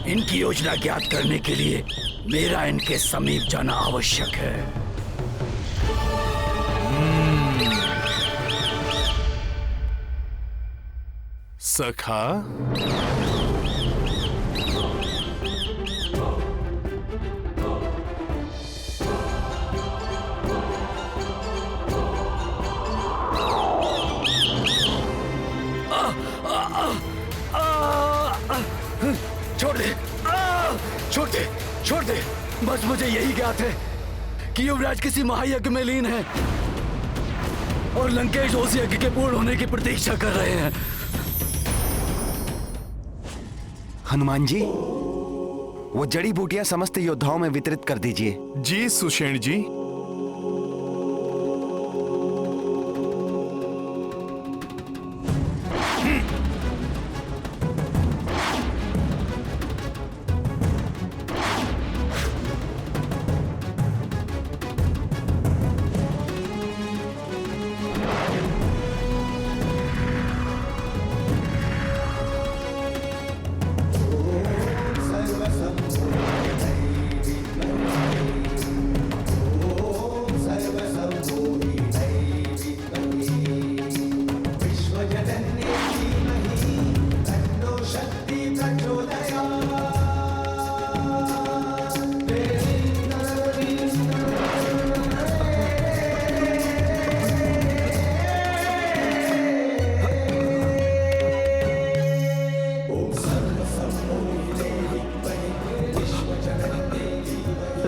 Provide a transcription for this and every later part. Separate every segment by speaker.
Speaker 1: इनकी योजना ज्ञात करने के लिए मेरा इनके समीप जाना आवश्यक है।
Speaker 2: सखा,
Speaker 1: छोड़ दे, छोड़ दे, छोड़ दे। बस मुझे यही ज्ञात है कि युवराज किसी महायज्ञ में लीन है और लंकेश उस यज्ञ के पूर्ण होने की प्रतीक्षा कर रहे हैं।
Speaker 3: हनुमान जी, वो जड़ी बूटियां समस्त योद्धाओं में वितरित कर दीजिए।
Speaker 2: जी सुषेण जी।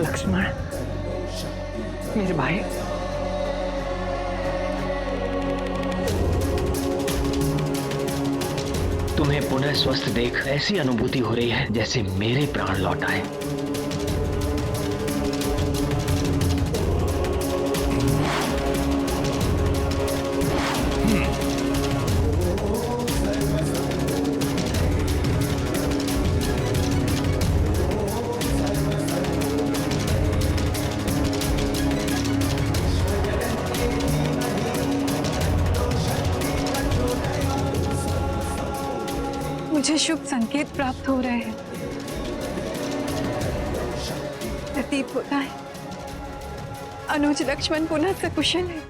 Speaker 4: लक्ष्मण, मेरे भाई, तुम्हें पुनः स्वस्थ देख ऐसी अनुभूति हो रही है जैसे मेरे प्राण लौट आए।
Speaker 5: मुझे शुभ संकेत प्राप्त हो रहे हैं। प्रतीत होता है अनुज लक्ष्मण पुनः सकुशल है।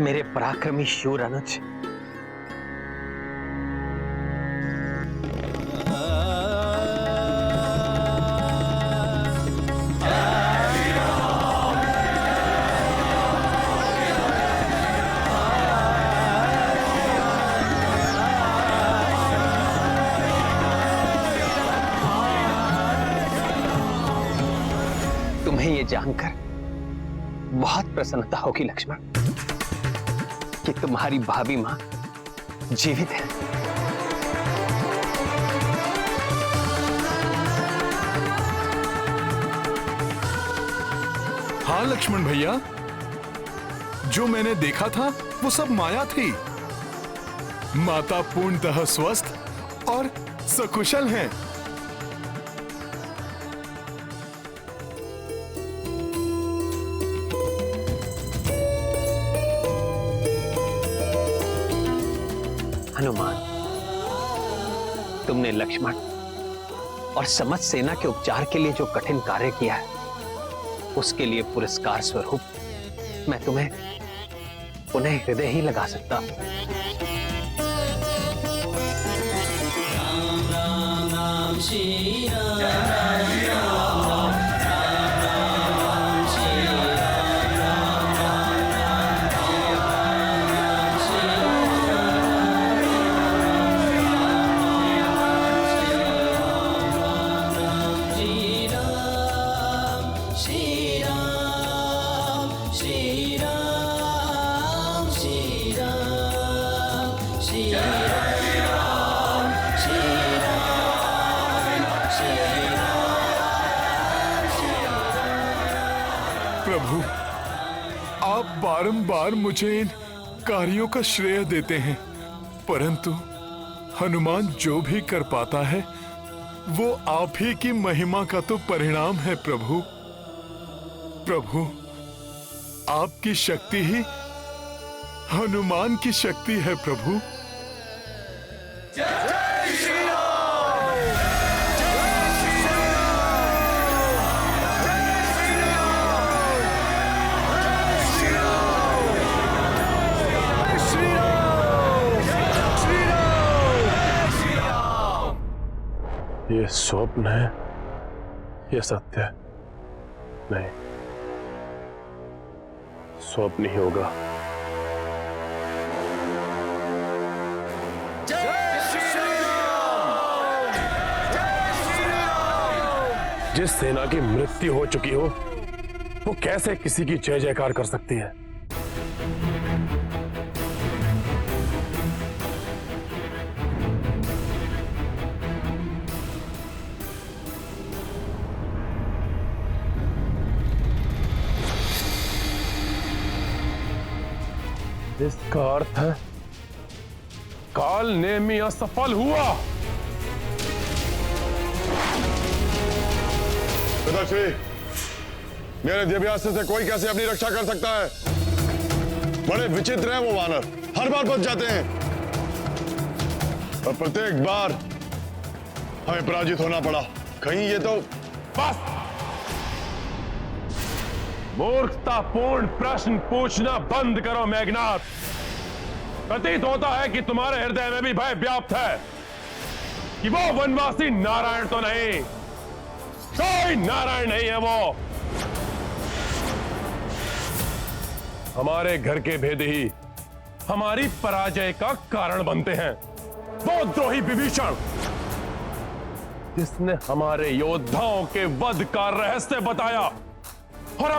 Speaker 4: मेरे पराक्रमी शूर अनुज, तुम्हें ये जानकर बहुत प्रसन्नता होगी लक्ष्मण कि तुम्हारी भाभी मां जीवित है।
Speaker 2: हाँ लक्ष्मण भैया, जो मैंने देखा था वो सब माया थी। माता पूर्णतः स्वस्थ और सकुशल हैं।
Speaker 4: हनुमान, तुमने लक्ष्मण और समझ सेना के उपचार के लिए जो कठिन कार्य किया है, उसके लिए पुरस्कार स्वरूप मैं तुम्हें पुनः हृदय ही लगा सकता हूं।
Speaker 2: प्रभु, आप बारंबार मुझे इन कार्यों का श्रेय देते हैं, परंतु हनुमान जो भी कर पाता है वो आप ही की महिमा का तो परिणाम है प्रभु। प्रभु, आपकी शक्ति ही हनुमान की शक्ति है प्रभु।
Speaker 6: ये स्वप्न है, ये सत्य है? नहीं, स्वप्न ही होगा। जिस सेना की मृत्यु हो चुकी हो, वो कैसे किसी की जय जयकार कर सकती है? इसका अर्थ है काल नेमी असफल हुआ।
Speaker 7: पिताश्री, मेरे दिव्यास्त्र से कोई कैसे अपनी रक्षा कर सकता है? बड़े विचित्र हैं वो वानर, हर बार बच जाते हैं और प्रत्येक बार हमें पराजित होना पड़ा। कहीं ये तो
Speaker 6: बस! मूर्खतापूर्ण प्रश्न पूछना बंद करो मेघनाथ। प्रतीत होता है कि तुम्हारे हृदय में भी भय व्याप्त है कि वो वनवासी नारायण तो नहीं, कोई नारायण नहीं है वो। हमारे घर के भेद ही हमारी पराजय का कारण बनते हैं। वो द्रोही विभीषण, जिसने हमारे योद्धाओं के वध का रहस्य बताया, और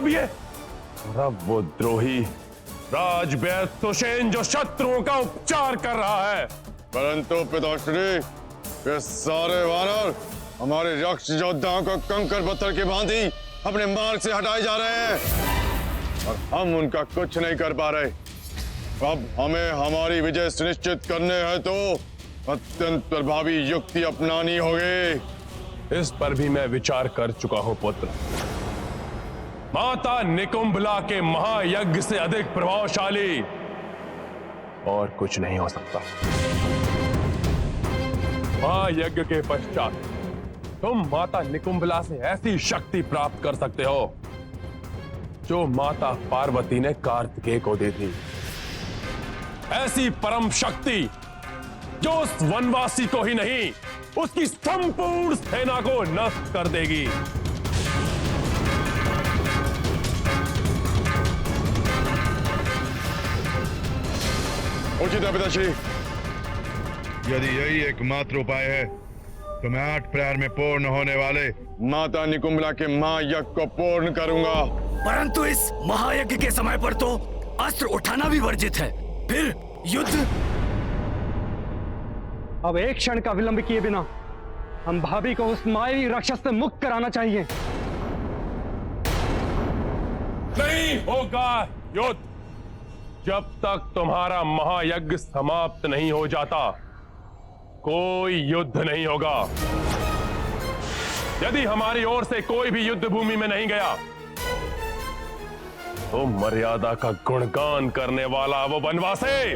Speaker 6: अब वो द्रोही राजवैद्य सुषेण जो शत्रुओं का उपचार कर रहा है।
Speaker 7: परंतु पिताश्री, ये सारे वानर हमारे यक्ष योद्धाओं को कंकर पत्थर की भांति अपने मार्ग से हटाए जा रहे हैं और हम उनका कुछ नहीं कर पा रहे। अब हमें हमारी विजय सुनिश्चित करने हैं तो अत्यंत प्रभावी युक्ति अपनानी होगी।
Speaker 6: इस पर भी मैं विचार कर चुका हूं पुत्र। माता निकुंभला के महायज्ञ से अधिक प्रभावशाली और कुछ नहीं हो सकता। महायज्ञ के पश्चात तुम माता निकुंभला से ऐसी शक्ति प्राप्त कर सकते हो जो माता पार्वती ने कार्तिकेय को दी थी। ऐसी परम शक्ति जो उस वनवासी को ही नहीं, उसकी संपूर्ण सेना को नष्ट कर देगी।
Speaker 7: उचित है पिताश्री। यदि यही एकमात्र उपाय है तो मैं 8 प्रहर में पूर्ण होने वाले माता निकुंभला के महायज्ञ को पूर्ण करूंगा।
Speaker 1: परंतु इस महायज्ञ के समय पर तो अस्त्र उठाना भी वर्जित है, फिर युद्ध।
Speaker 8: अब एक क्षण का विलंब किए बिना हम भाभी को उस मायावी राक्षस से मुक्त कराना चाहिए।
Speaker 6: नहीं होगा युद्ध जब तक तुम्हारा महायज्ञ समाप्त नहीं हो जाता। कोई युद्ध नहीं होगा। यदि हमारी ओर से कोई भी युद्ध भूमि में नहीं गया तो मर्यादा का गुणगान करने वाला वो वनवासी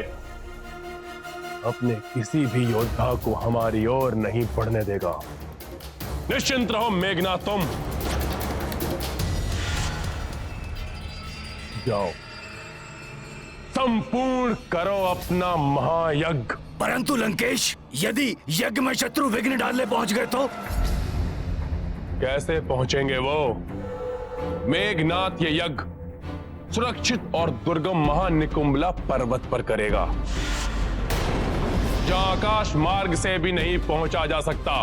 Speaker 6: अपने किसी भी योद्धा को हमारी ओर नहीं बढ़ने देगा। निश्चिंत रहो मेघनाथ, तुम जाओ, संपूर्ण करो अपना महायज्ञ।
Speaker 1: परंतु लंकेश, यदि यज्ञ में शत्रु विघ्न डालने पहुंच गए तो?
Speaker 6: कैसे पहुंचेंगे वो? मेघनाथ ये यज्ञ सुरक्षित और दुर्गम महानिकुंभला पर्वत पर करेगा, जहां आकाश मार्ग से भी नहीं पहुंचा जा सकता,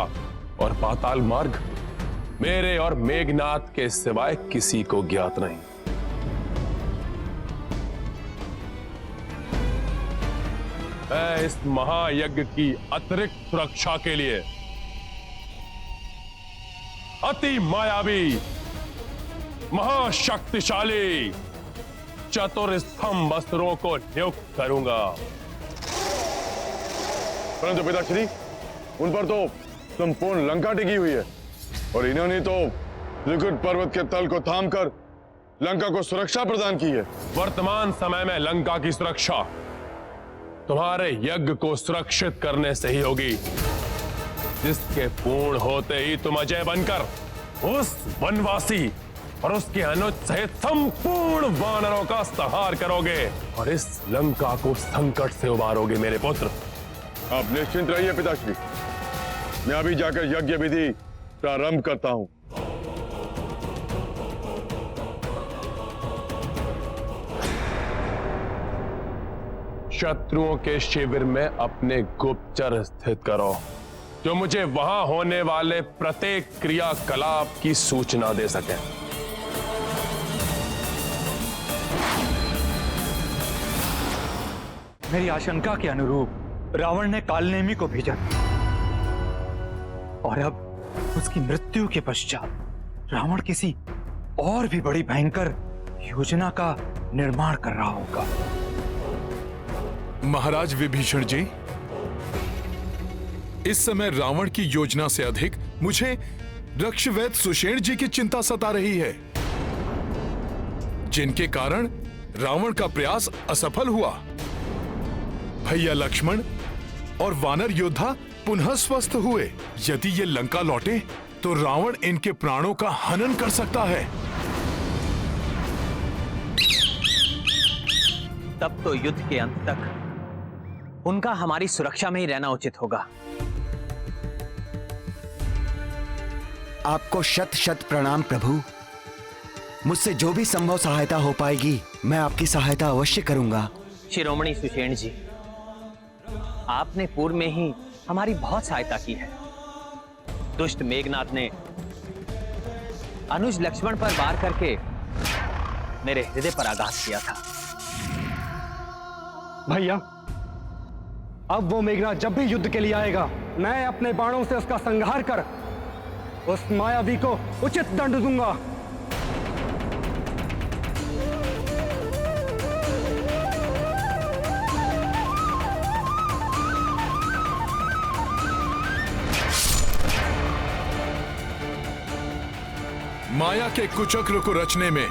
Speaker 6: और पाताल मार्ग मेरे और मेघनाथ के सिवाय किसी को ज्ञात नहीं। मैं इस महायज्ञ की अतिरिक्त सुरक्षा के लिए अति मायावी, महाशक्तिशाली चतुर्स्तंभ अस्त्रों को नियुक्त करूंगा।
Speaker 7: परंतु पिताश्री, उन पर तो संपूर्ण लंका टिकी हुई है, और इन्होंने तो त्रिकुट पर्वत के तल को थामकर लंका को सुरक्षा प्रदान की है।
Speaker 6: वर्तमान समय में लंका की सुरक्षा तुम्हारे यज्ञ को सुरक्षित करने से ही होगी, जिसके पूर्ण होते ही तुम अजय बनकर उस वनवासी और उसके अनुज सहित संपूर्ण वानरों का संहार करोगे और इस लंका को संकट से उबारोगे मेरे पुत्र।
Speaker 7: आप निश्चिंत रहिए पिताश्री, मैं अभी जाकर यज्ञ विधि प्रारंभ करता हूं।
Speaker 6: शत्रुओं के शिविर में अपने गुप्तचर स्थित करो, जो मुझे वहां होने वाले प्रत्येक क्रियाकलाप की सूचना दे सके।
Speaker 8: मेरी आशंका के अनुरूप रावण ने कालनेमी को भेजा, और अब उसकी मृत्यु के पश्चात रावण किसी और भी बड़ी भयंकर योजना का निर्माण कर रहा होगा।
Speaker 2: महाराज विभीषण जी, इस समय रावण की योजना से अधिक मुझे रक्षवैद सुषेण जी की चिंता सता रही है, जिनके कारण रावण का प्रयास असफल हुआ। भैया लक्ष्मण और वानर योद्धा पुनः स्वस्थ हुए। यदि ये लंका लौटे तो रावण इनके प्राणों का हनन कर सकता है।
Speaker 4: तब तो युद्ध के अंत तक उनका हमारी सुरक्षा में ही रहना उचित होगा।
Speaker 3: आपको शत शत प्रणाम प्रभु। मुझसे जो भी संभव सहायता हो पाएगी मैं आपकी सहायता अवश्य करूंगा।
Speaker 4: शिरोमणि सुषेण जी, आपने पूर्व में ही हमारी बहुत सहायता की है। दुष्ट मेघनाथ ने अनुज लक्ष्मण पर वार करके मेरे हृदय पर आघात किया था।
Speaker 8: भैया, अब वो मेघनाथ जब भी युद्ध के लिए आएगा, मैं अपने बाणों से उसका संहार कर उस मायावी को उचित दंड दूंगा।
Speaker 2: माया के कुचक्र को रचने में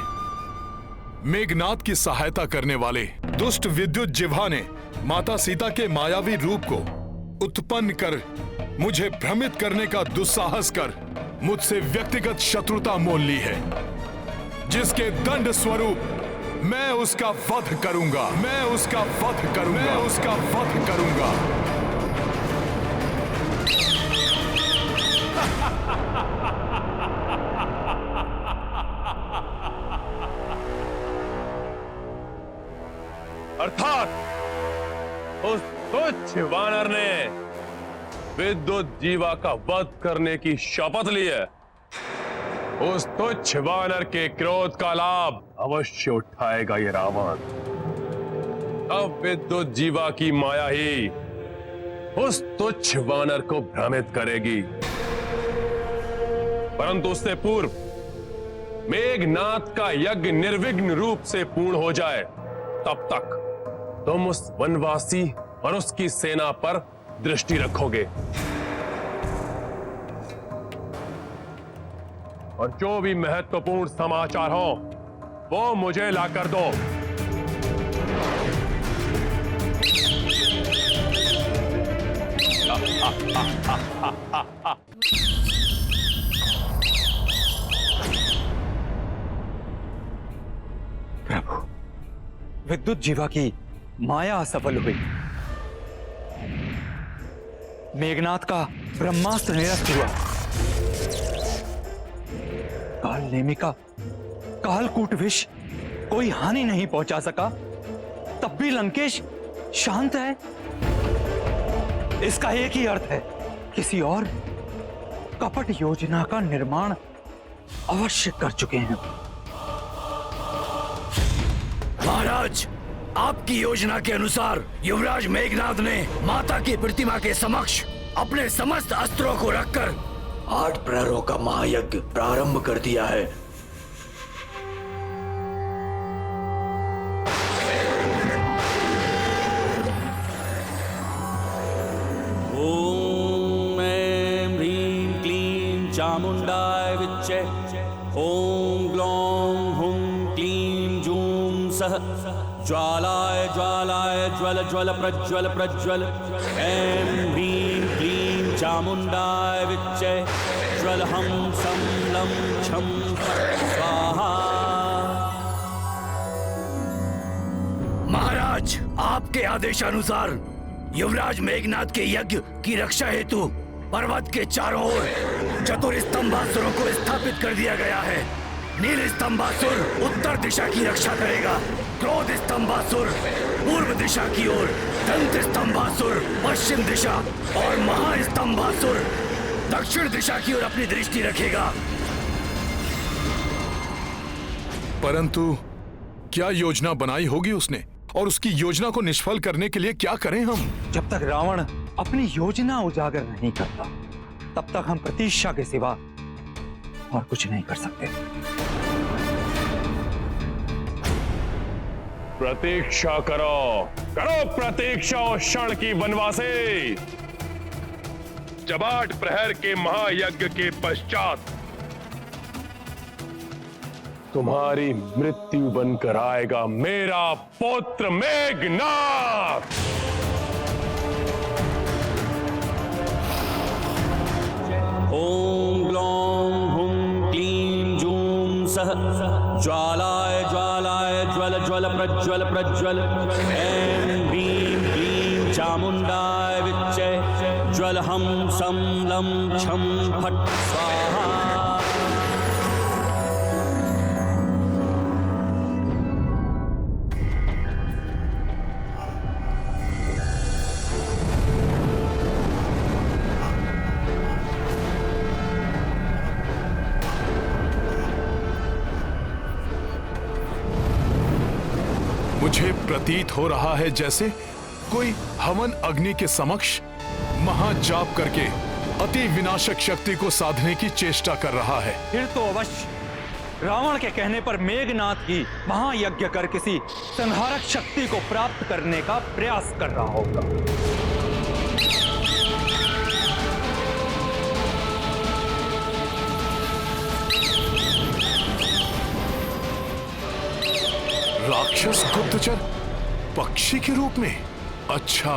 Speaker 2: मेघनाथ की सहायता करने वाले दुष्ट विद्युत जिह्वा ने माता सीता के मायावी रूप को उत्पन्न कर मुझे भ्रमित करने का दुस्साहस कर मुझसे व्यक्तिगत शत्रुता मोल ली है, जिसके दंड स्वरूप मैं उसका वध करूंगा। मैं उसका वध करूंगा। मैं उसका वध करूंगा।
Speaker 6: अर्थात उस तुच्छ वानर ने विद्युत जीवा का वध करने की शपथ ली है। उस तुच्छ वानर के क्रोध का लाभ अवश्य उठाएगा ये रावण। अब विद्युत जीवा की माया ही उस तुच्छ वानर को भ्रमित करेगी, परंतु उससे पूर्व मेघनाथ का यज्ञ निर्विघ्न रूप से पूर्ण हो जाए, तब तक तुम उस वनवासी और उसकी सेना पर दृष्टि रखोगे, और जो भी महत्वपूर्ण समाचार हो वो मुझे लाकर दो।
Speaker 9: विद्युत जीवा की माया असफल हुई। मेघनाथ का ब्रह्मास्त्र निरस्त हुआ। काल नेमी का कालकूट विष कोई हानि नहीं पहुंचा सका, तब भी लंकेश शांत है। इसका एक ही अर्थ है, किसी और कपट योजना का निर्माण अवश्य कर चुके हैं।
Speaker 1: महाराज, आपकी योजना के अनुसार युवराज मेघनाथ ने माता की प्रतिमा के समक्ष अपने समस्त अस्त्रों को रखकर 8 प्रहरों का महायज्ञ प्रारंभ कर दिया है।
Speaker 10: ओम ऐं ह्रीं क्लीं चामुंडाय विच्चे। ओम ग्लौं हुं क्लीं जूं सः ज्वालाय ज्वालाय ज्वल ज्वल प्रज्वल प्रज्वल। ऐं ह्रीं क्लीं चामुंडाय विच्चे। ज्वल हम सं लं छं फट् स्वाहा।
Speaker 1: महाराज, आपके आदेशानुसार युवराज मेघनाथ के यज्ञ की रक्षा हेतु पर्वत के चारों ओर चतुर स्तंभासुरों को स्थापित कर दिया गया है। नील स्तंभासुर उत्तर दिशा की रक्षा करेगा, क्रोध स्तंभासुर पूर्व दिशा की ओर, दंत स्तंभासुर पश्चिम दिशा और महास्तंभासुर दक्षिण दिशा की ओर अपनी दृष्टि रखेगा।
Speaker 2: परंतु क्या योजना बनाई होगी उसने, और उसकी योजना को निष्फल करने के लिए क्या करें हम?
Speaker 9: जब तक रावण अपनी योजना उजागर नहीं करता, तब तक हम प्रतीक्षा के सिवा और कुछ नहीं कर सकते।
Speaker 6: प्रतीक्षा करो, करो प्रतीक्षा उस क्षण की वनवासी, जब 8 प्रहर के महायज्ञ के पश्चात तुम्हारी मृत्यु बनकर आएगा मेरा पुत्र मेघनाथ।
Speaker 10: ओम ग्लौं हुं क्लीं जूं सः ज्वालाय ज्वालाय ज्वल ज्वल प्रज्वल प्रज्वल। ऐं ह्रीं क्लीं चामुंडाय विच्चे। ज्वल हम सं लं छं फट् स्वाहा।
Speaker 2: मुझे प्रतीत हो रहा है जैसे कोई हवन अग्नि के समक्ष महाजाप करके अति विनाशक शक्ति को साधने की चेष्टा कर रहा है।
Speaker 9: फिर तो अवश्य रावण के कहने पर मेघनाथ ही महायज्ञ कर किसी संहारक शक्ति को प्राप्त करने का प्रयास कर रहा होगा।
Speaker 2: राक्षस गुप्तचर पक्षी के रूप में? अच्छा,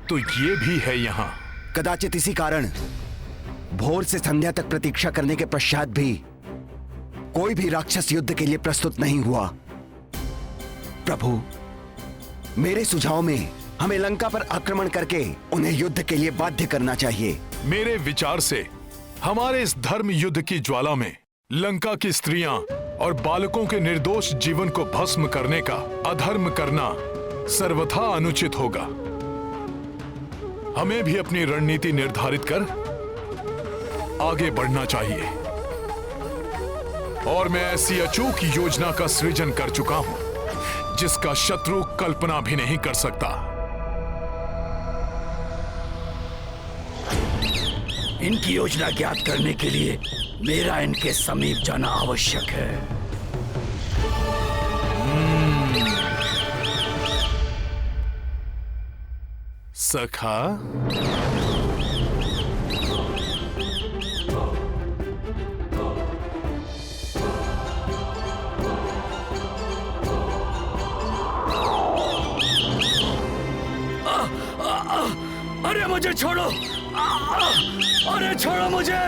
Speaker 2: तो ये भी है यहाँ।
Speaker 3: कदाचित इसी कारण भोर से संध्या तक प्रतीक्षा करने के पश्चात भी कोई भी राक्षस युद्ध के लिए प्रस्तुत नहीं हुआ। प्रभु, मेरे सुझाव में हमें लंका पर आक्रमण करके उन्हें युद्ध के लिए बाध्य करना चाहिए।
Speaker 2: मेरे विचार से हमारे इस धर्म युद्ध की ज्वाला में लंका की स्त्रियां और बालकों के निर्दोष जीवन को भस्म करने का अधर्म करना सर्वथा अनुचित होगा। हमें भी अपनी रणनीति निर्धारित कर आगे बढ़ना चाहिए, और मैं ऐसी अचूक योजना का सृजन कर चुका हूं जिसका शत्रु कल्पना भी नहीं कर सकता।
Speaker 1: इनकी योजना ज्ञात करने के लिए मेरा इनके समीप जाना आवश्यक है।
Speaker 2: सखा,
Speaker 1: अरे मुझे छोड़ो! अरे छोड़ो मुझे!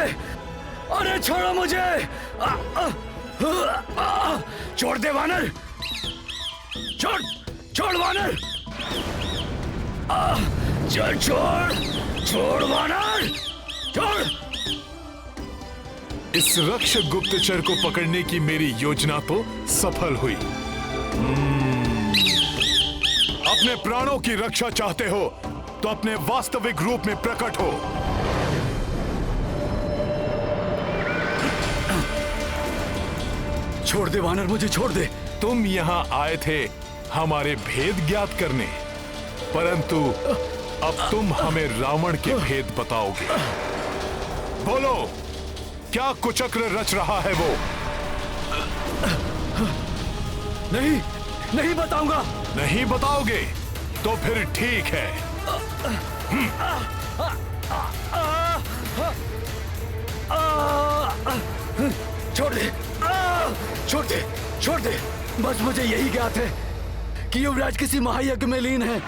Speaker 1: अरे छोड़ो मुझे! छोड़ दे वानर! छोड़ छोड़ वानर। चल छोड़ छोड़ वानर, छोड़।
Speaker 2: इस रक्षक गुप्तचर को पकड़ने की मेरी योजना तो सफल हुई। अपने प्राणों की रक्षा चाहते हो तो अपने वास्तविक रूप में प्रकट हो।
Speaker 1: छोड़ दे वानर, मुझे छोड़ दे।
Speaker 2: तुम यहाँ आए थे हमारे भेद ज्ञात करने, परंतु अब तुम हमें रावण के भेद बताओगे। बोलो, क्या कुचक्र रच रहा है वो?
Speaker 1: नहीं, नहीं बताऊंगा।
Speaker 2: नहीं बताओगे तो फिर ठीक है।
Speaker 1: छोड़ दे, छोड़ दे, छोड़ दे। बस मुझे यही ज्ञात है कि युवराज किसी महायज्ञ में लीन है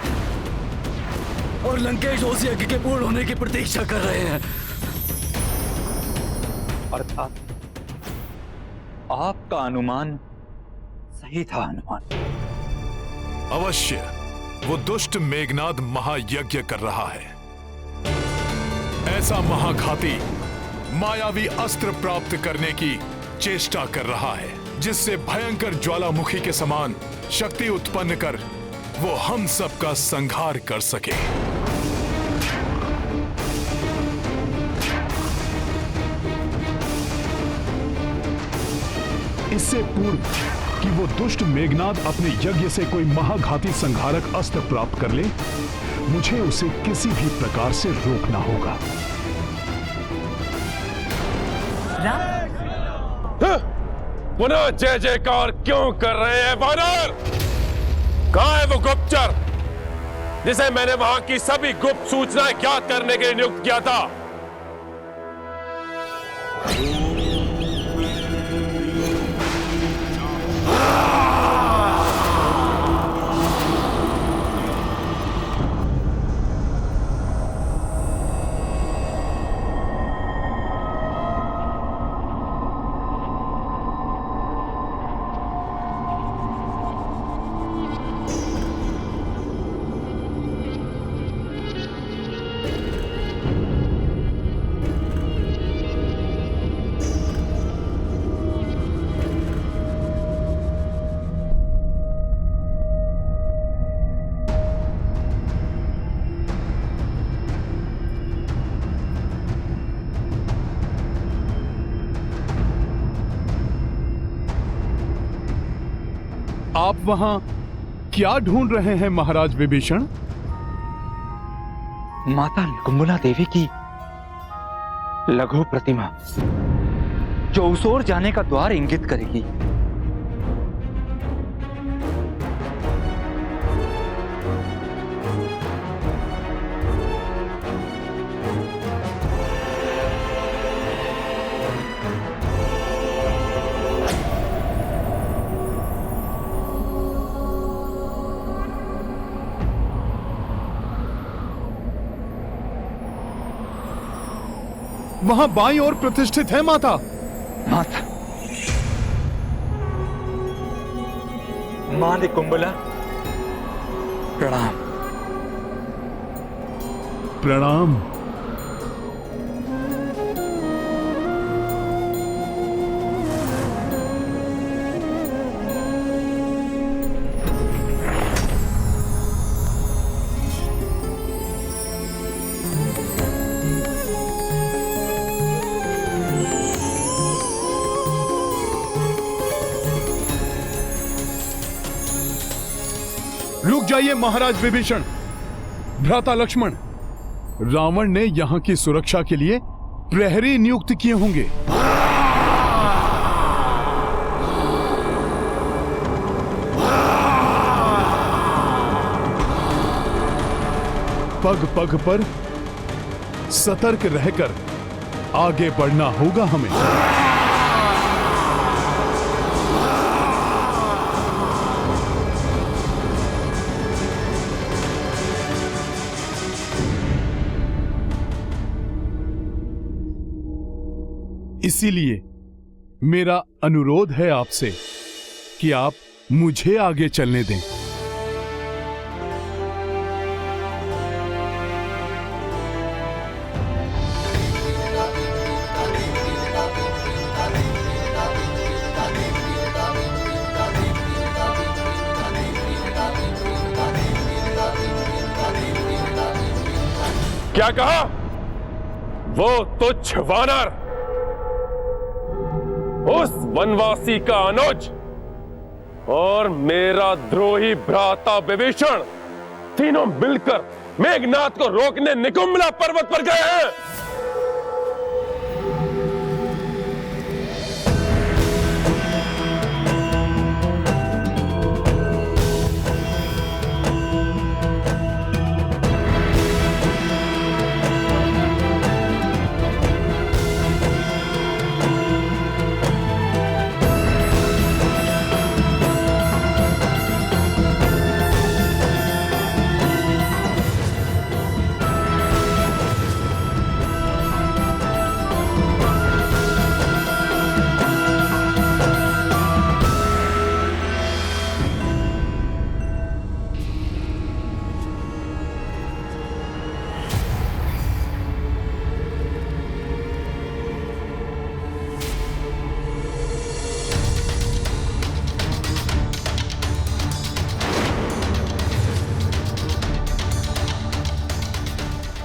Speaker 1: और लंकेश उस यज्ञ के पूर्ण होने की प्रतीक्षा कर रहे हैं।
Speaker 9: अर्थात आपका अनुमान सही था हनुमान।
Speaker 2: अवश्य वो दुष्ट मेघनाद महायज्ञ कर रहा है। ऐसा महाघाती मायावी अस्त्र प्राप्त करने की चेष्टा कर रहा है जिससे भयंकर ज्वालामुखी के समान शक्ति उत्पन्न कर वो हम सबका संहार कर सके।
Speaker 11: इससे पूर्व कि वो दुष्ट मेघनाद अपने यज्ञ से कोई महाघाती संहारक अस्त्र प्राप्त कर ले, मुझे उसे किसी भी प्रकार से रोकना होगा।
Speaker 6: पुनः जय जयकार क्यों कर रहे हैं वानर? कहां है वो गुप्तचर जिसे मैंने वहां की सभी गुप्त सूचनाएं ज्ञात करने के लिए नियुक्त किया था?
Speaker 11: आप वहां क्या ढूंढ रहे हैं महाराज विभीषण?
Speaker 9: माता निकुंभला देवी की लघु प्रतिमा जो उस ओर जाने का द्वार इंगित करेगी।
Speaker 11: वहां बाईं ओर प्रतिष्ठित है माता।
Speaker 9: माता मां निकुंभला, प्रणाम।
Speaker 11: प्रणाम। रुक जाइए महाराज विभीषण, भ्राता लक्ष्मण। रावण ने यहां की सुरक्षा के लिए प्रहरी नियुक्त किए होंगे। पग पग पर सतर्क रहकर आगे बढ़ना होगा हमें। इसीलिए मेरा अनुरोध है आपसे कि आप मुझे आगे चलने दें।
Speaker 6: क्या कहा? वो तुच्छ वानर, उस वनवासी का अनुज और मेरा द्रोही भ्राता विभीषण तीनों मिलकर मेघनाथ को रोकने निकुंभला पर्वत पर गए हैं।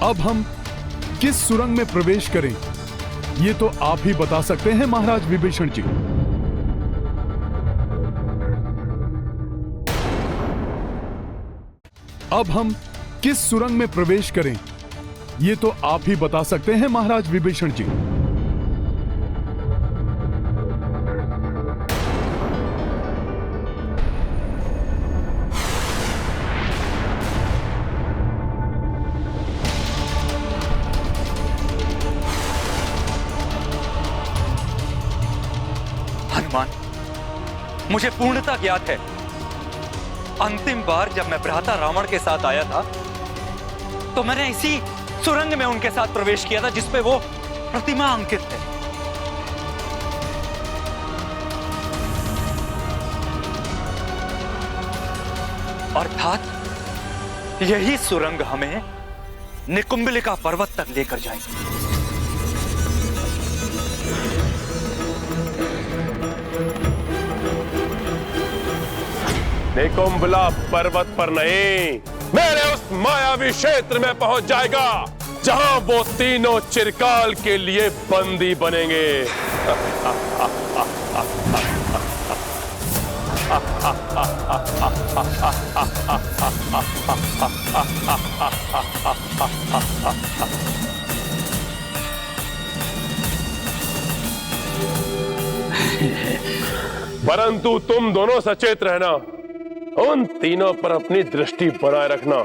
Speaker 11: अब हम किस सुरंग में प्रवेश करें, ये तो आप ही बता सकते हैं महाराज विभीषण जी। अब हम किस सुरंग में प्रवेश करें, ये तो आप ही बता सकते हैं महाराज विभीषण जी।
Speaker 9: मुझे पूर्णतः ज्ञात है, अंतिम बार जब मैं भ्राता रावण के साथ आया था तो मैंने इसी सुरंग में उनके साथ प्रवेश किया था जिसपे वो प्रतिमा अंकित है। अर्थात यही सुरंग हमें निकुंभलिका पर्वत तक लेकर जाएगी।
Speaker 6: निकुंभला पर्वत पर नहीं, मेरे उस मायावी क्षेत्र में पहुंच जाएगा जहां वो तीनों चिरकाल के लिए बंदी बनेंगे। परंतु तुम दोनों सचेत रहना, उन तीनों पर अपनी दृष्टि बनाए रखना।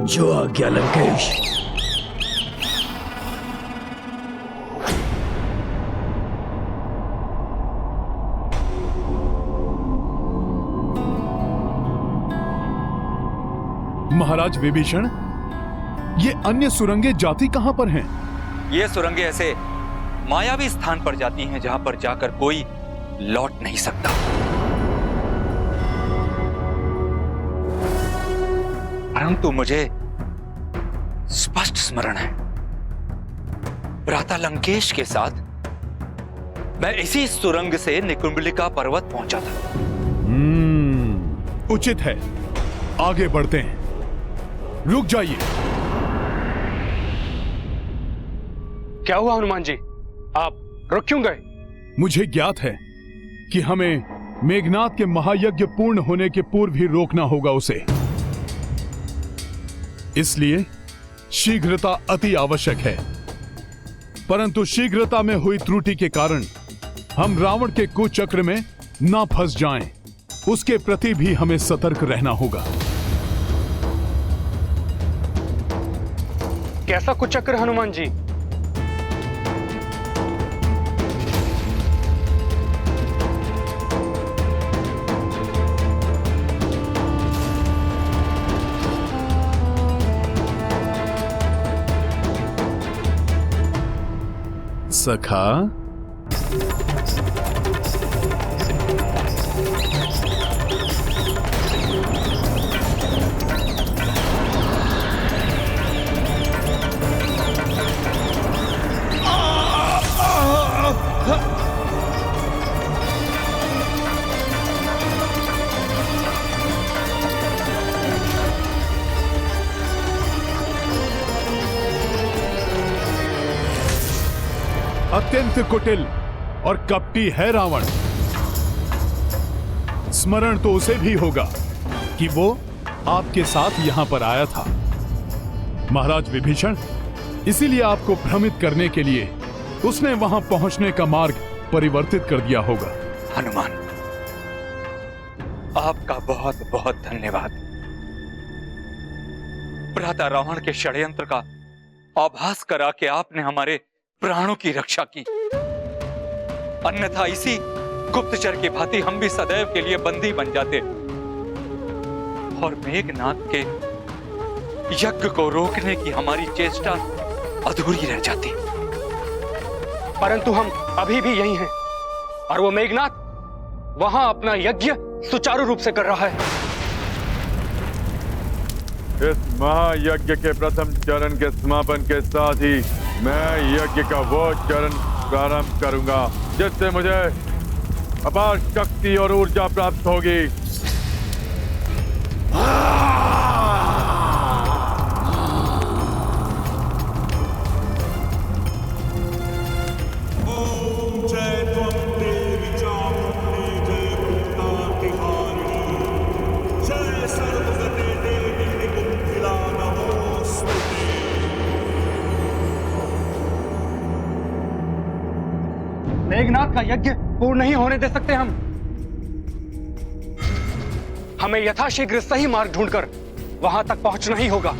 Speaker 1: जो आज्ञा लंकेश।
Speaker 11: महाराज विभीषण, ये अन्य सुरंगें जाती कहां पर हैं?
Speaker 9: ये सुरंगें ऐसे मायावी स्थान पर जाती हैं जहां पर जाकर कोई लौट नहीं सकता। परंतु मुझे स्पष्ट स्मरण है, भ्राता लंकेश के साथ मैं इसी सुरंग से निकुंभलिका पर्वत पहुंचा था।
Speaker 11: उचित है, आगे बढ़ते हैं। रुक जाइए।
Speaker 8: क्या हुआ हनुमान जी, आप रुक क्यों गए?
Speaker 11: मुझे ज्ञात है कि हमें मेघनाथ के महायज्ञ पूर्ण होने के पूर्व ही रोकना होगा उसे, इसलिए शीघ्रता अति आवश्यक है। परंतु शीघ्रता में हुई त्रुटि के कारण हम रावण के कुचक्र में ना फंस जाएं, उसके प्रति भी हमें सतर्क रहना होगा।
Speaker 8: कैसा कुचक्र हनुमान जी?
Speaker 11: सखा, अत्यंत कुटिल और कपटी है रावण। स्मरण तो उसे भी होगा कि वो आपके साथ यहां पर आया था। महाराज विभीषण, इसीलिए आपको भ्रमित करने के लिए उसने वहां पहुंचने का मार्ग परिवर्तित कर दिया होगा।
Speaker 9: हनुमान, आपका बहुत बहुत धन्यवाद। भ्राता रावण के षड्यंत्र का आभास करा के आपने हमारे प्राणों की रक्षा की। अन्यथा इसी गुप्तचर की भांति हम भी सदैव के लिए बंदी बन जाते और मेघनाथ के यज्ञ को रोकने की हमारी चेष्टा अधूरी रह जाती।
Speaker 8: परंतु हम अभी भी यही हैं और वो मेघनाथ वहां अपना यज्ञ सुचारू रूप से कर रहा है।
Speaker 7: इस महायज्ञ के प्रथम चरण के समापन के साथ ही मैं यज्ञ का वो चरण प्रारंभ करूंगा जिससे मुझे अपार शक्ति और ऊर्जा प्राप्त होगी।
Speaker 8: मेघनाथ का यज्ञ पूर्ण नहीं होने दे सकते हम। हमें यथाशीघ्र सही मार्ग ढूंढकर वहां तक पहुंचना ही होगा।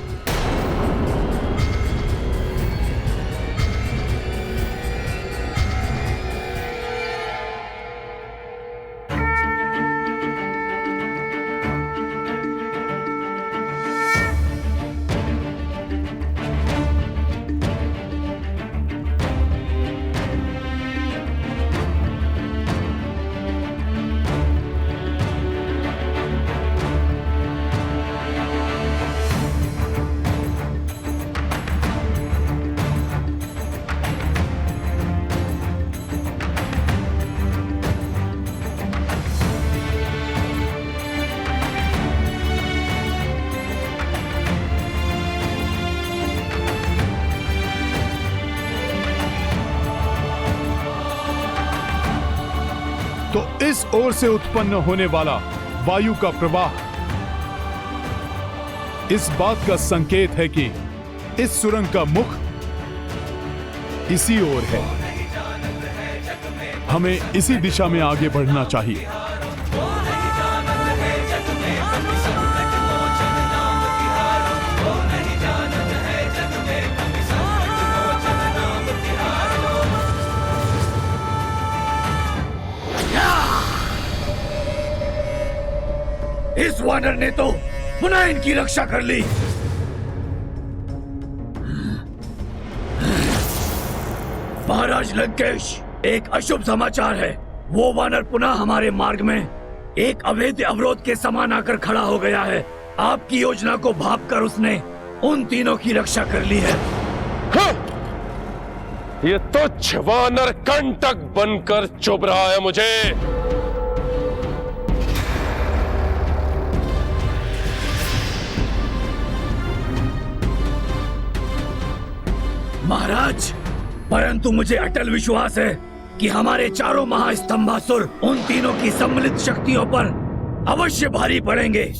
Speaker 11: तो इस ओर से उत्पन्न होने वाला वायु का प्रवाह इस बात का संकेत है कि इस सुरंग का मुख इसी ओर है। हमें इसी दिशा में आगे बढ़ना चाहिए।
Speaker 1: इस वानर ने तो पुनः इनकी रक्षा कर ली। महाराज लंकेश, एक अशुभ समाचार है। वो वानर पुनः हमारे मार्ग में एक अवैध अवरोध के समान आकर खड़ा हो गया है। आपकी योजना को भांपकर उसने उन तीनों की रक्षा कर ली है।
Speaker 6: ये तुच्छ वानर कंटक बनकर चुभ रहा है मुझे।
Speaker 1: महाराज, परंतु मुझे अटल विश्वास है कि हमारे चारों महास्तंभासुर उन तीनों की सम्मिलित शक्तियों पर अवश्य भारी पड़ेंगे।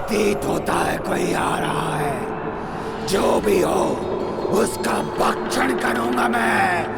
Speaker 1: प्रतीत होता है कोई आ रहा है। जो भी हो उसका भक्षण करूंगा मैं।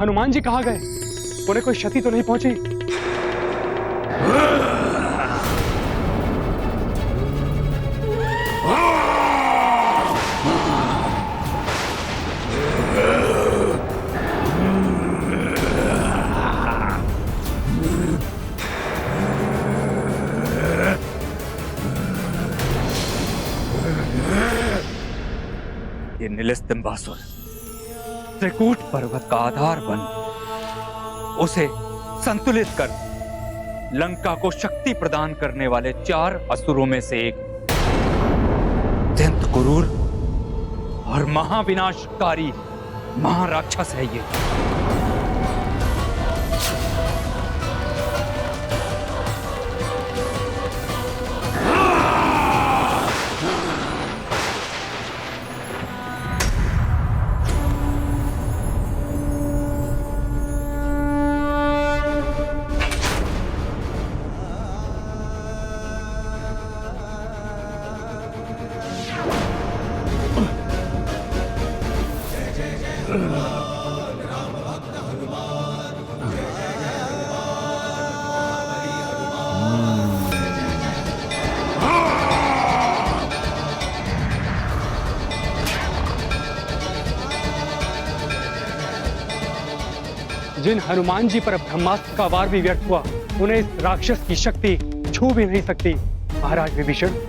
Speaker 8: हनुमान जी कहाँ गए? उन्हें कोई क्षति तो नहीं पहुंची?
Speaker 9: ये नीलस्तंभासुर त्रिकूट पर्वत का आधार बन उसे संतुलित कर लंका को शक्ति प्रदान करने वाले 4 असुरों में से एक अत्यंत क्रूर और महाविनाशकारी महाराक्षस है ये।
Speaker 8: जिन हनुमान जी पर ब्रह्मास्त्र का वार भी व्यर्थ हुआ, उन्हें इस राक्षस की शक्ति छू भी नहीं सकती। महाराज विभीषण,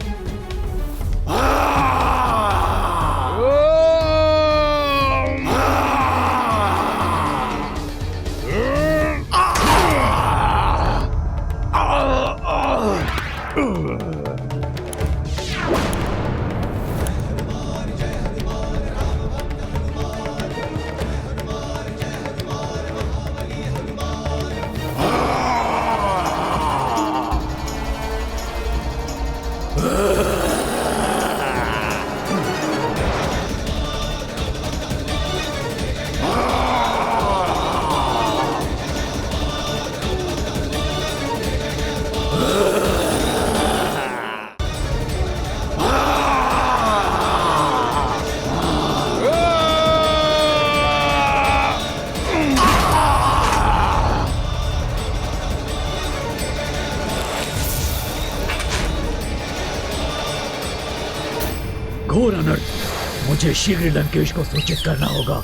Speaker 1: घोर अनर्थ, मुझे शीघ्र लंकेश को सूचित करना होगा।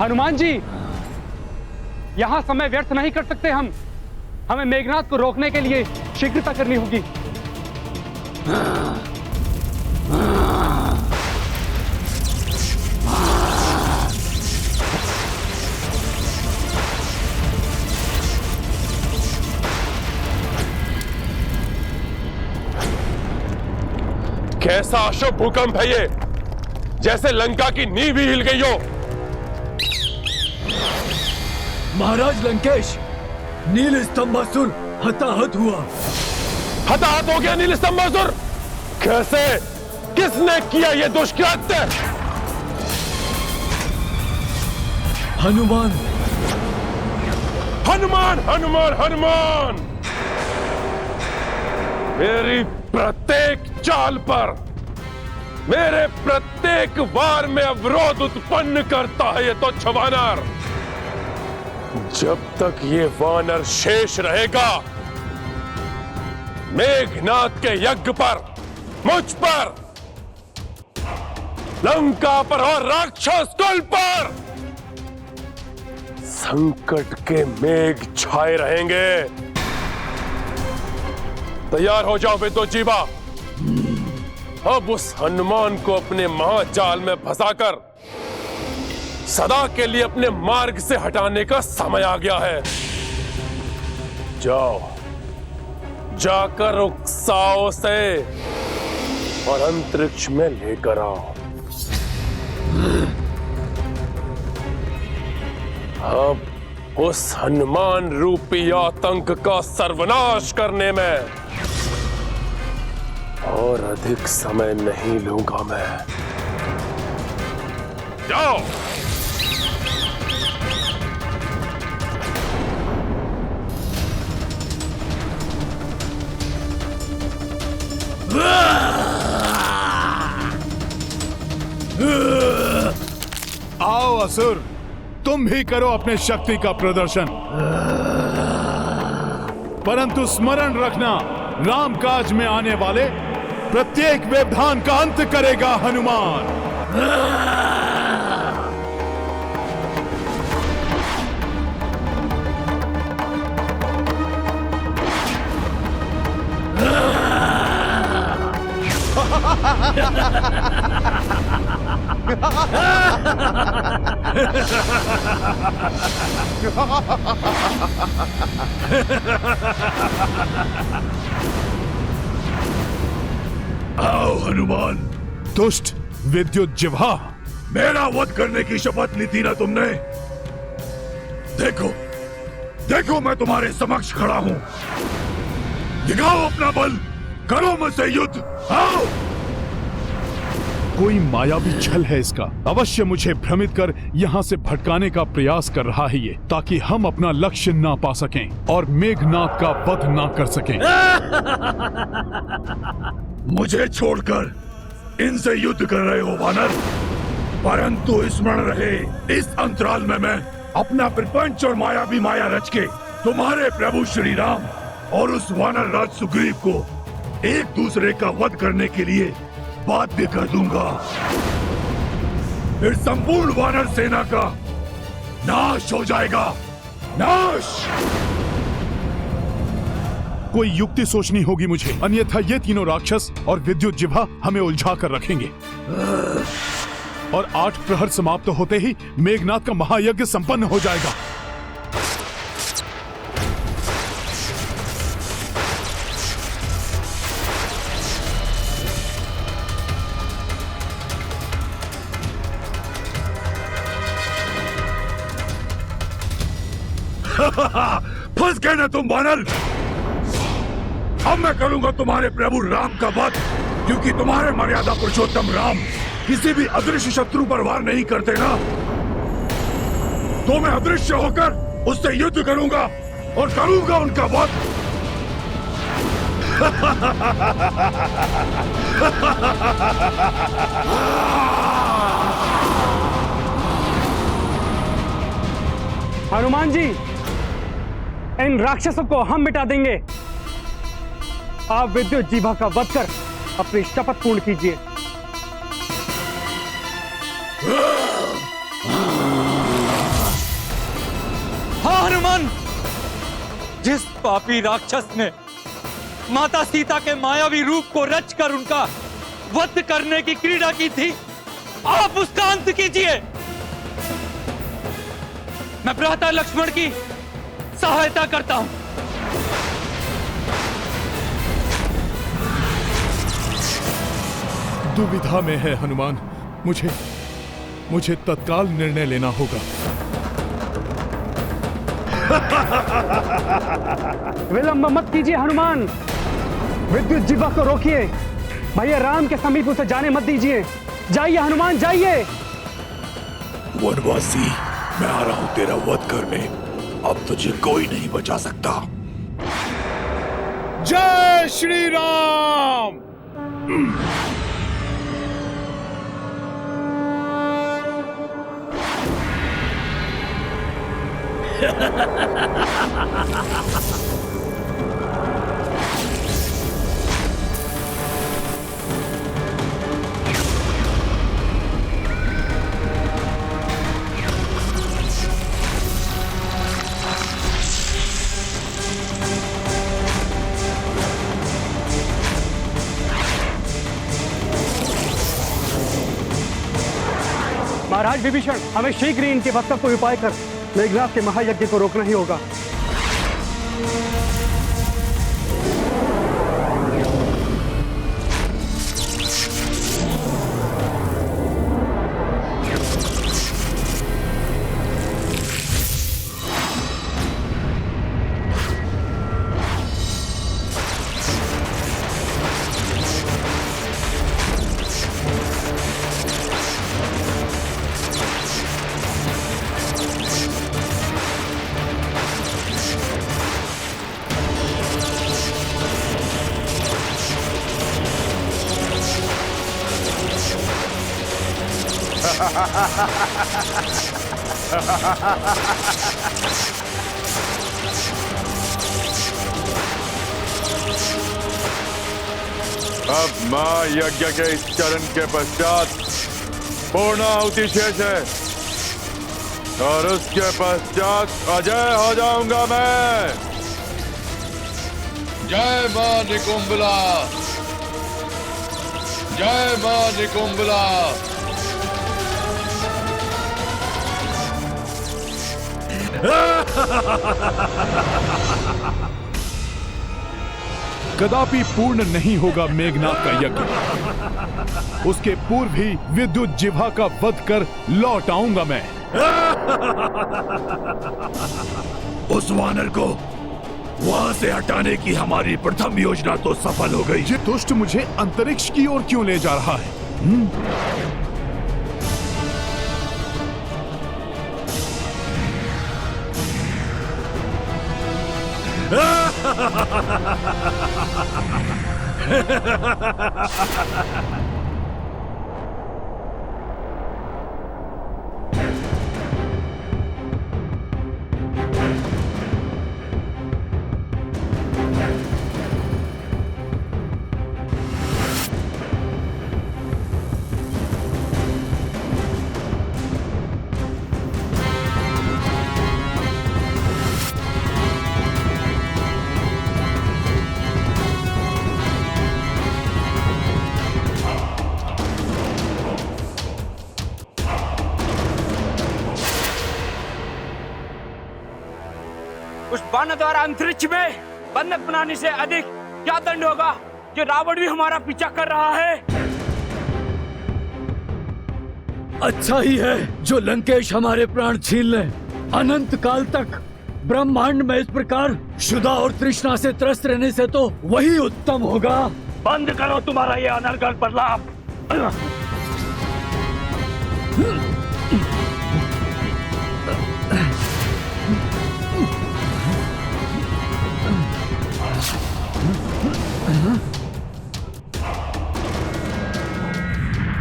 Speaker 8: हनुमान जी, यहां समय व्यर्थ नहीं कर सकते हम। हमें मेघनाद को रोकने के लिए शीघ्रता करनी होगी।
Speaker 6: कैसा अशुभ भूकंप है ये, जैसे लंका की नींव ही हिल गई हो।
Speaker 1: महाराज लंकेश, नील स्तंभासुर हताहत हुआ।
Speaker 6: हताहत हो गया नील स्तंभासुर? कैसे? किसने किया ये दुष्कृत्य?
Speaker 1: हनुमान।
Speaker 6: हनुमान हनुमान हनुमान, मेरी प्रत्येक चाल पर, मेरे प्रत्येक वार में अवरोध उत्पन्न करता है ये तुच्छ वानर। जब तक ये वानर शेष रहेगा, मेघनाथ के यज्ञ पर, मुझ पर, लंका पर और राक्षस कुल पर संकट के मेघ छाए रहेंगे। तैयार हो जाओ विद्युत जीवा। अब उस हनुमान को अपने महाजाल में फंसाकर सदा के लिए अपने मार्ग से हटाने का समय आ गया है। जाओ, जाकर उकसाओ से और अंतरिक्ष में लेकर आओ। अब उस हनुमान रूपी आतंक का सर्वनाश करने में और अधिक समय नहीं लूंगा मैं। जाओ।
Speaker 11: आओ असुर, तुम भी करो अपने शक्ति का प्रदर्शन, परंतु स्मरण रखना, राम काज में आने वाले प्रत्येक व्यवधान का अंत करेगा हनुमान।
Speaker 12: आओ हनुमान।
Speaker 11: दुष्ट विद्युत जिह्वा,
Speaker 12: मेरा वध करने की शपथ ली थी ना तुमने? देखो, देखो मैं तुम्हारे समक्ष खड़ा हूं। दिखाओ अपना बल, करो मुझसे युद्ध, आओ।
Speaker 11: कोई मायावी छल है इसका। अवश्य मुझे भ्रमित कर यहाँ से भटकाने का प्रयास कर रहा है ये, ताकि हम अपना लक्ष्य ना पा सकें और मेघनाथ का वध ना कर सकें।
Speaker 12: मुझे छोड़कर इनसे युद्ध कर रहे हो वानर, परंतु स्मरण रहे, इस अंतराल में मैं अपना प्रपंच और मायावी माया रच के तुम्हारे प्रभु श्री राम और उस वानर राज सुग्रीव को एक दूसरे का वध करने के लिए बाध्य कर दूंगा। फिर संपूर्ण वानर सेना का नाश हो जाएगा, नाश।
Speaker 11: कोई युक्ति सोचनी होगी मुझे, अन्यथा ये तीनों राक्षस और विद्युत जिह्वा हमें उलझा कर रखेंगे। और 8 प्रहर समाप्त होते ही मेघनाथ का महायज्ञ संपन्न हो जाएगा।
Speaker 12: फंस गए ना तुम वानर। अब मैं करूंगा तुम्हारे प्रभु राम का वध, क्योंकि तुम्हारे मर्यादा पुरुषोत्तम राम किसी भी अदृश्य शत्रु पर वार नहीं करते ना, तो मैं अदृश्य होकर उससे युद्ध करूंगा और करूंगा उनका वध।
Speaker 8: हनुमान जी, इन राक्षसों को हम मिटा देंगे। आप विद्युत जिह्वा का वध कर अपनी शपथ पूर्ण कीजिए।
Speaker 9: हाँ हनुमान, जिस पापी राक्षस ने माता सीता के मायावी रूप को रचकर उनका वध करने की क्रीड़ा की थी, आप उसका अंत कीजिए। मैं भ्राता लक्ष्मण की सहायता करता हूं।
Speaker 11: दुविधा में है हनुमान, मुझे तत्काल निर्णय लेना होगा।
Speaker 8: विलंब मत कीजिए हनुमान, विद्युत जिह्वा को रोकिए। भैया राम के समीप उसे जाने मत दीजिए। जाइए हनुमान, जाइए।
Speaker 12: वनवासी, मैं आ रहा हूं तेरा वध करने। अब तुझे कोई नहीं बचा सकता।
Speaker 11: जय श्री राम।
Speaker 8: महाराज विभीषण, हमें शीघ्र ही इनके वस्त्र को उपाय कर मेघनाथ के महायज्ञ को रोकना ही होगा।
Speaker 7: अब महायज्ञ के इस चरण के पश्चात पूर्णाहुति शेष है और उसके पश्चात अजय हो जाऊंगा मैं। जय मां निकुंभला, जय मां निकुंभला।
Speaker 11: कदापि पूर्ण नहीं होगा मेघनाथ का यज्ञ। उसके पूर्व ही विद्युत जिह्वा का वध कर लौट आऊंगा मैं।
Speaker 12: उस वानर को वहां से हटाने की हमारी प्रथम योजना तो सफल हो गई।
Speaker 11: ये दुष्ट मुझे अंतरिक्ष की ओर क्यों ले जा रहा है?
Speaker 10: उस बाण द्वारा अंतरिक्ष में बंधक बनाने से अधिक क्या दंड होगा कि रावण भी हमारा पीछा कर रहा है।
Speaker 1: अच्छा ही है जो लंकेश हमारे प्राण छीन ले। अनंत काल तक ब्रह्मांड में इस प्रकार क्षुधा और तृष्णा से त्रस्त रहने से तो वही उत्तम होगा।
Speaker 12: बंद करो तुम्हारा ये अनर्गल प्रलाप।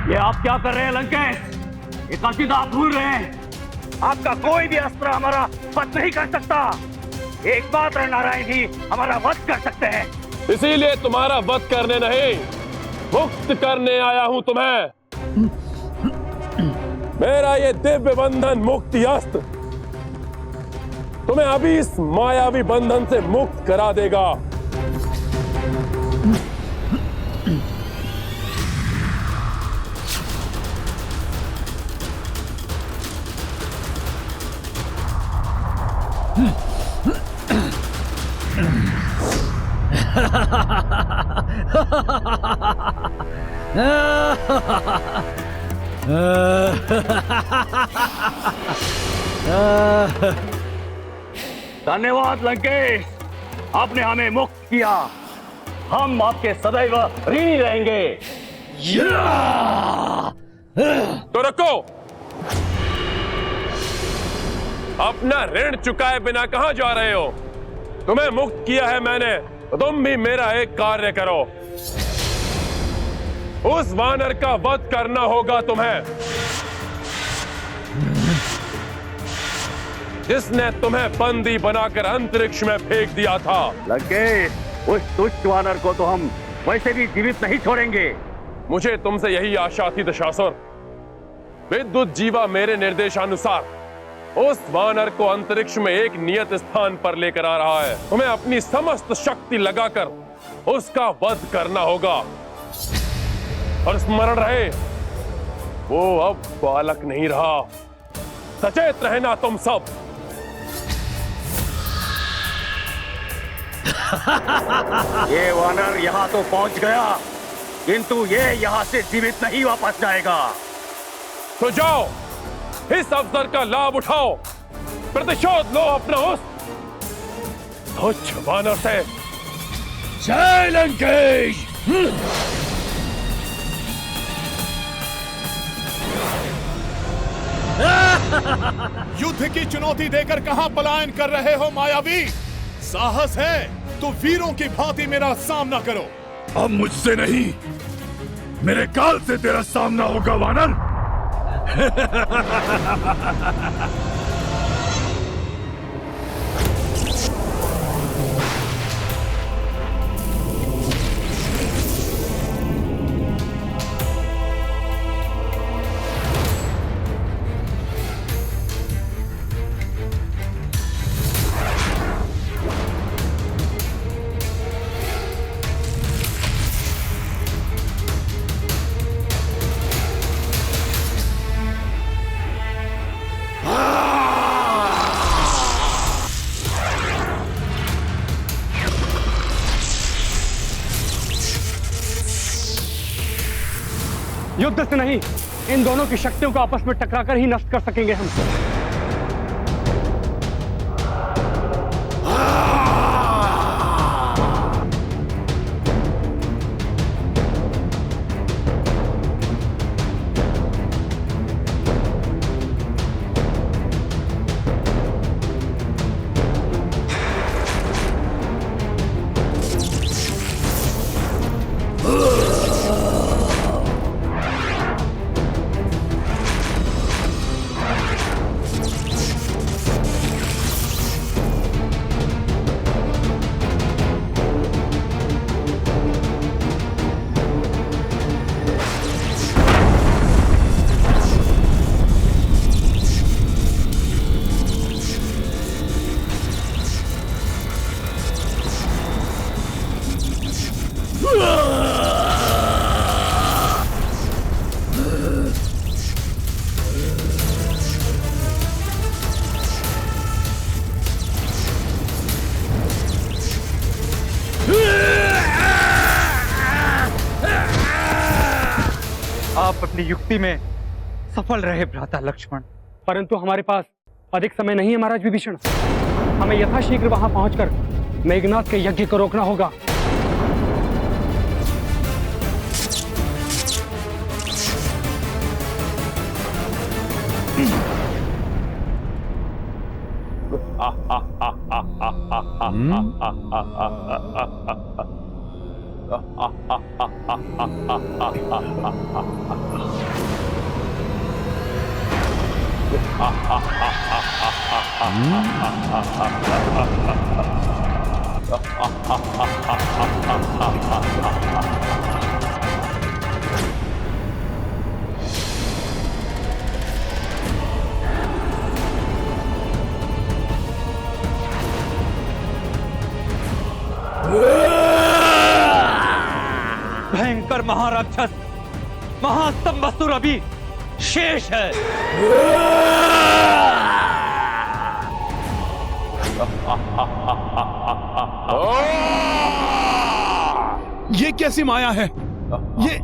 Speaker 10: ये आप क्या कर रहे हैं लंकेश? ये कसीदा आप भूल रहे हैं। आपका कोई भी अस्त्र हमारा वध नहीं कर सकता। एकमात्र नारायण ही हमारा वध कर सकते हैं।
Speaker 6: इसीलिए तुम्हारा वध करने नहीं, मुक्त करने आया हूं तुम्हें। मेरा ये दिव्य बंधन मुक्ति अस्त्र तुम्हें अभी इस मायावी बंधन से मुक्त करा देगा।
Speaker 10: धन्यवाद लंकेश, आपने हमें मुक्त किया। हम आपके सदैव ऋणी रहेंगे।
Speaker 6: तो रखो, अपना ऋण चुकाए बिना कहां जा रहे हो? तुम्हें मुक्त किया है मैंने, तो तुम भी मेरा एक कार्य करो। उस वानर का वध करना होगा तुम्हें, जिसने तुम्हें बंदी बनाकर अंतरिक्ष में फेंक दिया था।
Speaker 10: लंकेश, उस दुष्ट वानर को तो हम वैसे भी जीवित नहीं छोड़ेंगे।
Speaker 6: मुझे तुमसे यही आशा थी दशासुर। विद्युत जीवा मेरे निर्देशानुसार उस वानर को अंतरिक्ष में एक नियत स्थान पर लेकर आ रहा है। तुम्हें अपनी समस्त शक्ति लगाकर उसका वध करना होगा। और स्मरण रहे, वो अब बालक नहीं रहा। सचेत रहना तुम सब।
Speaker 10: ये वानर यहाँ तो पहुंच गया, किंतु ये यहाँ से जीवित नहीं वापस जाएगा।
Speaker 6: तो जाओ, इस अवसर का लाभ उठाओ, प्रतिशोध लो अपना उस तुच्छ वानर से।
Speaker 12: जय लंकेश।
Speaker 11: युद्ध की चुनौती देकर कहां पलायन कर रहे हो मायावी? साहस है तो वीरों की भांति मेरा सामना करो।
Speaker 12: अब मुझसे नहीं, मेरे काल से तेरा सामना होगा वानर।
Speaker 8: युद्ध से नहीं, इन दोनों की शक्तियों को आपस में टकराकर ही नष्ट कर सकेंगे हम।
Speaker 9: आप अपनी युक्ति में सफल रहे भ्राता लक्ष्मण,
Speaker 8: परंतु हमारे पास अधिक समय नहीं है महाराज विभीषण। हमें यथाशीघ्र वहां पहुंचकर मेघनाद के यज्ञ को रोकना होगा।
Speaker 9: भयंकर महाराक्षस महास्तंभसुर अभी शेष है।
Speaker 11: ये कैसी माया है? ये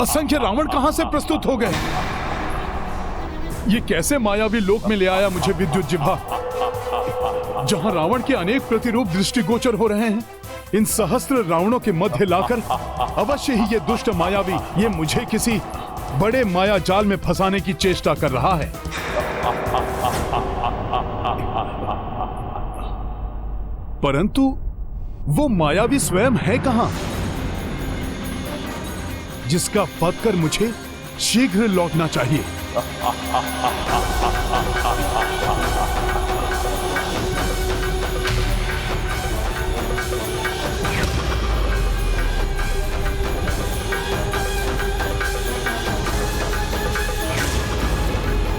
Speaker 11: असंख्य रावण कहां से प्रस्तुत हो गए? ये कैसे मायावी लोक में ले आया मुझे विद्युत जिह्वा, जहां रावण के अनेक प्रतिरूप दृष्टिगोचर हो रहे हैं। इन सहस्त्र रावणों के मध्य लाकर अवश्य ही ये दुष्ट मायावी ये मुझे किसी बड़े माया जाल में फंसाने की चेष्टा कर रहा है। परंतु वो मायावी स्वयं है कहां, जिसका पद कर मुझे शीघ्र लौटना चाहिए।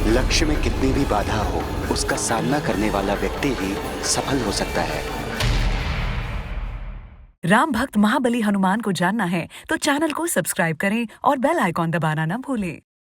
Speaker 3: लक्ष्य में कितनी भी बाधा हो, उसका सामना करने वाला व्यक्ति ही सफल हो सकता है।
Speaker 13: राम भक्त महाबली हनुमान को जानना है तो चैनल को सब्सक्राइब करें और बेल आइकॉन दबाना न भूलें।